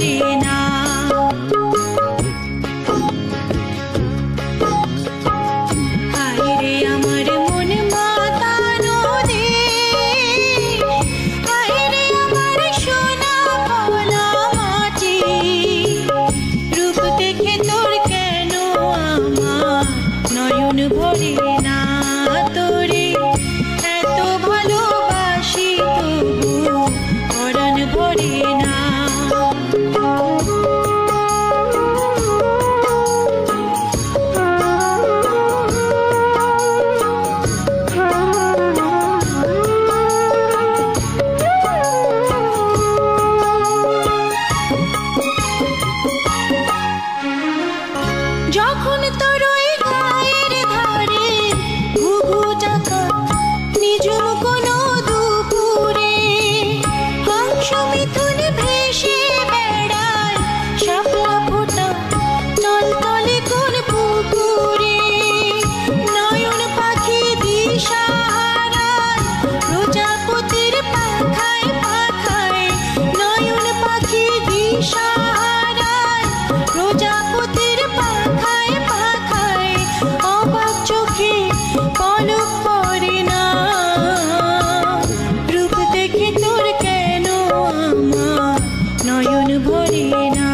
ভরে না। আইরে আমার মন মাতানো দেশ, আইরে আমার সোনা ভোলা মাটি, রূপ দেখে তোর কেন আমার নয়ন ভরে না। তোরে এত ভালোবাসি তবু পরাণ ভরে না। যখন তোর ওই গায়ের ধারে ঘুঘু ডাকা নিজুম কোনো দুপুরে, হংস মিথুন ভেসে বেড়ায় শাপলা ফোটা টলটলে কোন পুকুরে, নয়ন পাখি দিশা হারায় প্রজাপতির পাখায় পাখায়, নয়ন পাখি দিশা হারায় প্রজাপতির পাখায় পাখায়, অবাক চোখে পলক পড়ে না। রূপ দেখে তোর কেন আমার নয়ন ভরে না।